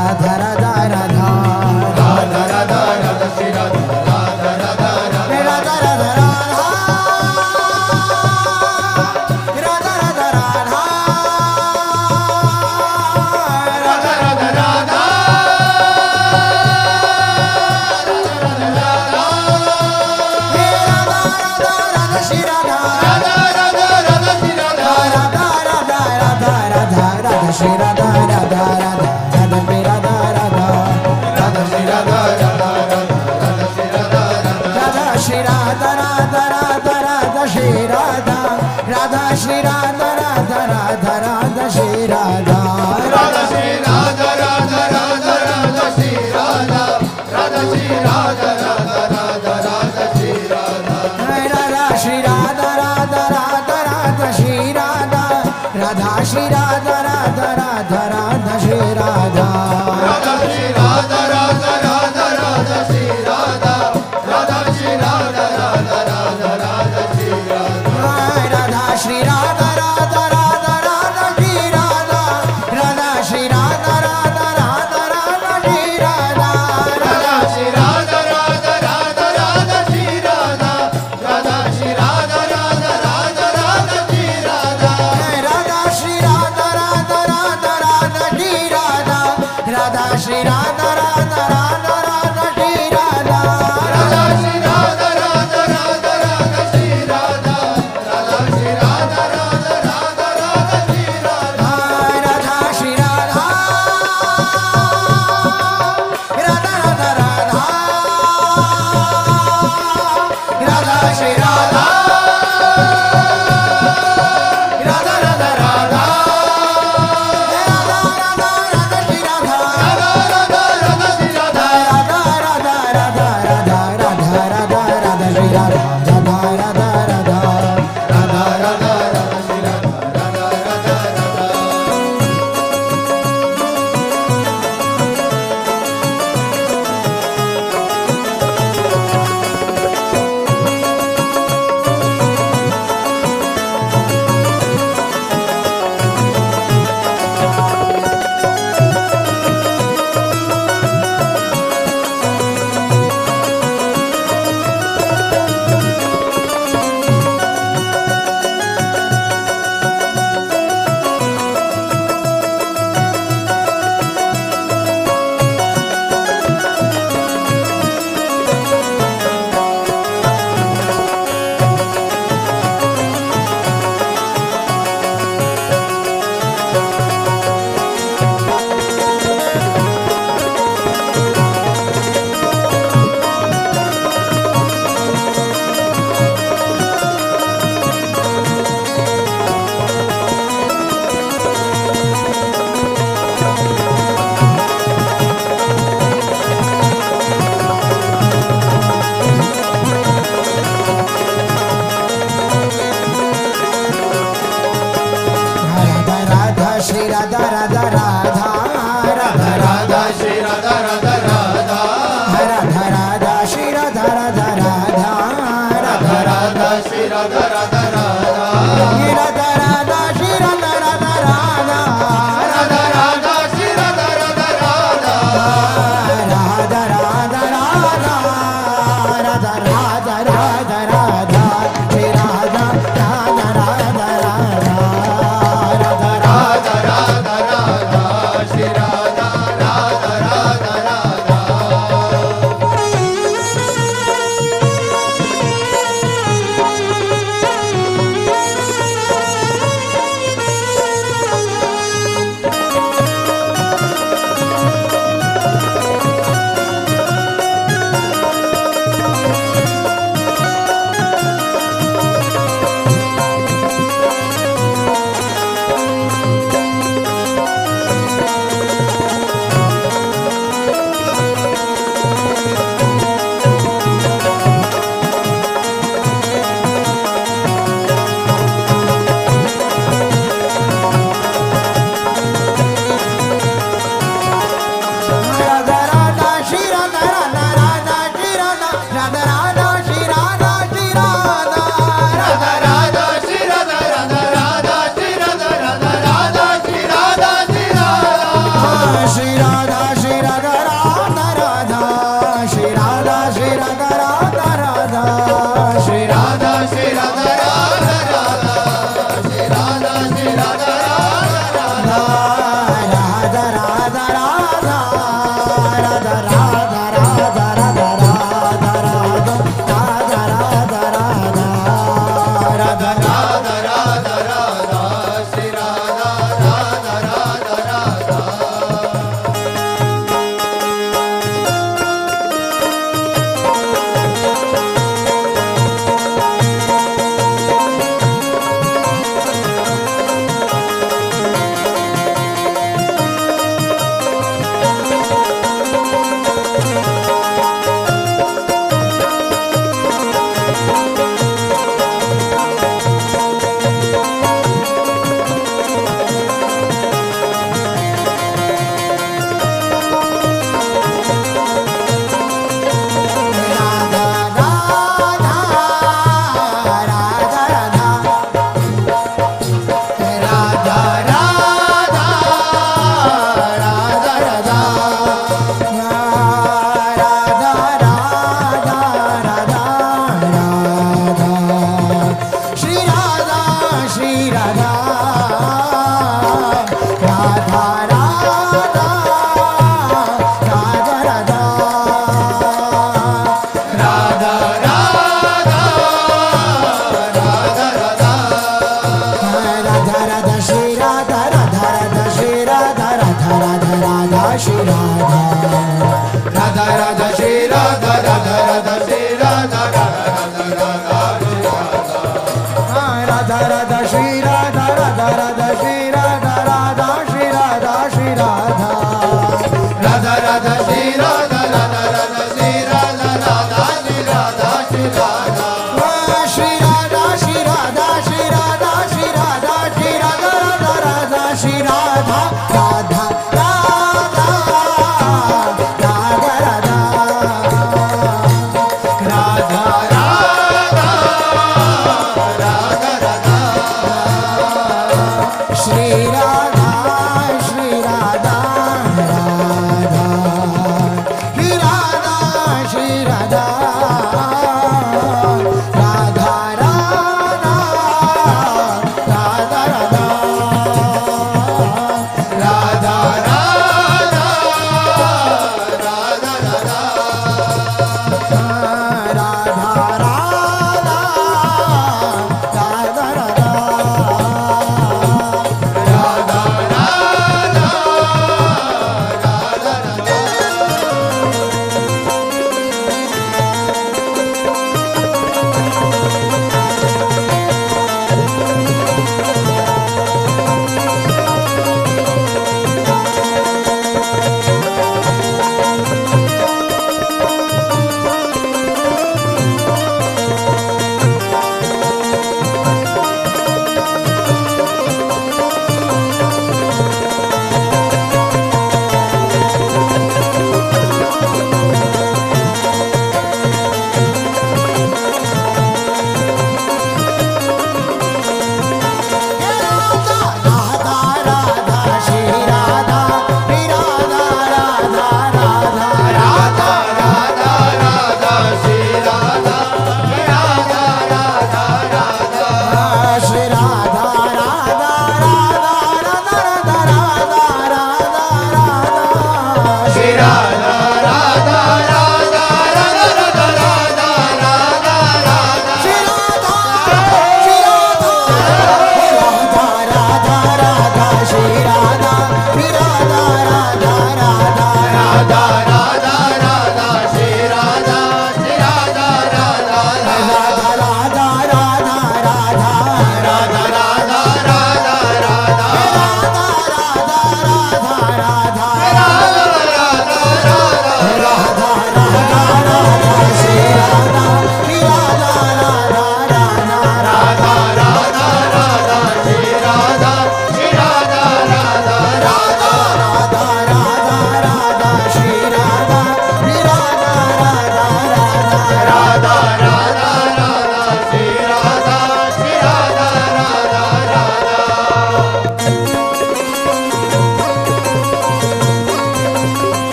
Radha Radha Radha Radha Radha Radha Shri Radha Radha Radha Radha Radha Radha Radha Radha Radha Radha Radha Radha Radha Radha Shri Radha Radha Radha Radha Shri Radha Radha Radha Radha Radha Radha Shri Radha Radha Radha Radha Pay Radha Radha Radha Shri Radha Radha Radha Shri Radha Radha Shri Radha Radha Radha Radha Shri Radha Radha Shri Radha Radha Radha Radha Shri Radha Radha Shri Radha Radha Radha Radha Shri Radha Radha Shri Radha Radha Radha Radha Shri Radha Radha Shri Radha Radha Radha Radha Shri Radha Radha Shri Radha Radha Radha Radha Shri Radha Radha Shri Radha Radha Radha Radha Shri Radha Radha Shri Radha Radha Radha Radha Shri Radha Radha Shri Radha Radha Radha Radha Shri Radha Radha Shri Radha Radha Radha Radha Shri Radha Radha Shri Radha Radha Radha Radha Shri Radha Radha Shri Radha Radha Radha Radha Shri Radha Radha Shri Radha Radha Radha Radha Shri Radha Radha Shri Radha Radha Radha Radha Shri Radha Radha Shri Radha Radha Radha Radha Shri Radha Radha Shri Radha Radha Radha Radha Shri Radha Radha Shri Radha Radha Radha Radha Radha Shri Radha Radha Radha Radha Radha Radha Radha Shri Radha Radha Radha Radha Shri Radha Radha Radha Radha Shri Radha Shri Radha Radha Radha Shri Radha Shri Radha Radha Radha Shri Radha Shri Radha Radha Radha Radha Radha Radha Radha Radha Radha Radha Radha Radha Radha Radha Radha Radha Radha Shri Radha Radha Radha Radha Radha Radha Shri Radha Radha Radha Shri Radha Radha Radha Radha Radha Shri Radha Radha Radha Shri Radha Radha Shri Radha Shri Radha Radha Radha Shri Radha Radha Radha Shri Radha Radha Shri Radha Shri Radha Shri Radha Shri Radha Shri Radha Shri Radha Shri Radha Radha Radha Shri Radha Radha Radha Radha Radha Shri Radha Shri Radha Radha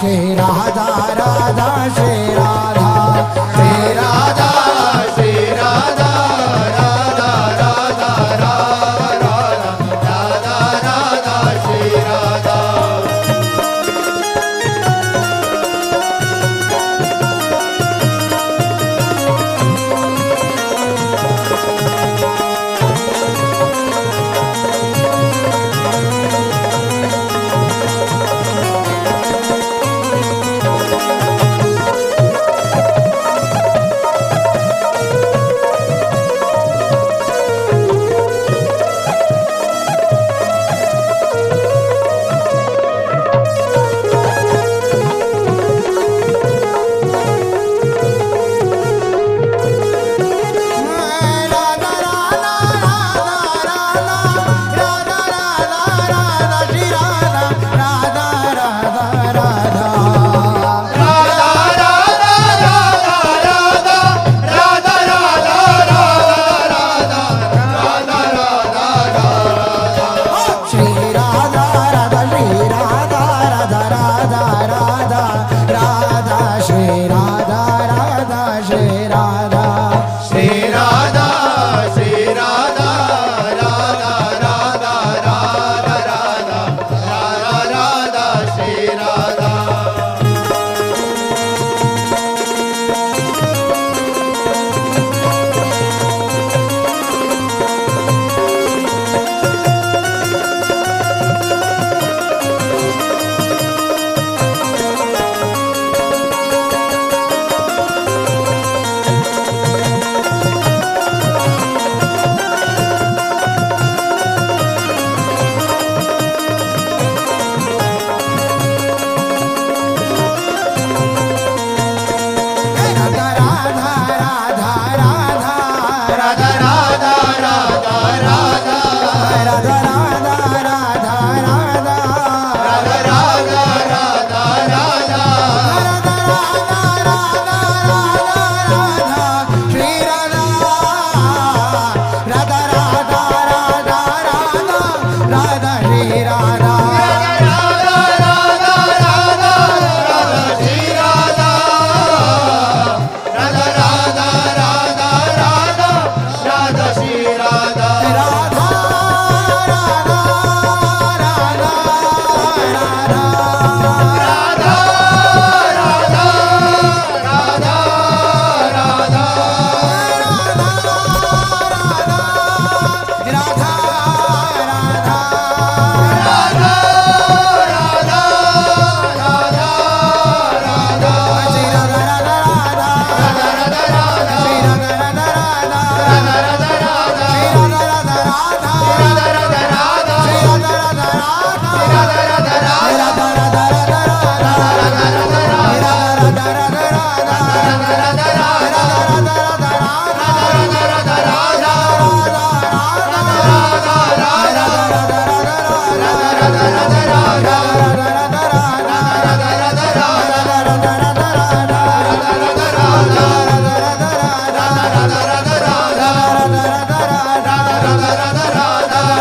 Shri Radha Radha Shri Radha Shri Radha Shri Radha Radha Radha Radha Radha Radha Shri Radha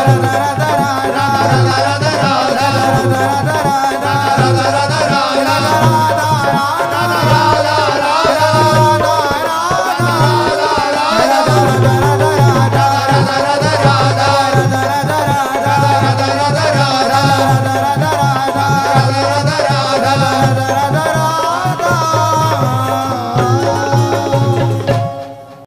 Radha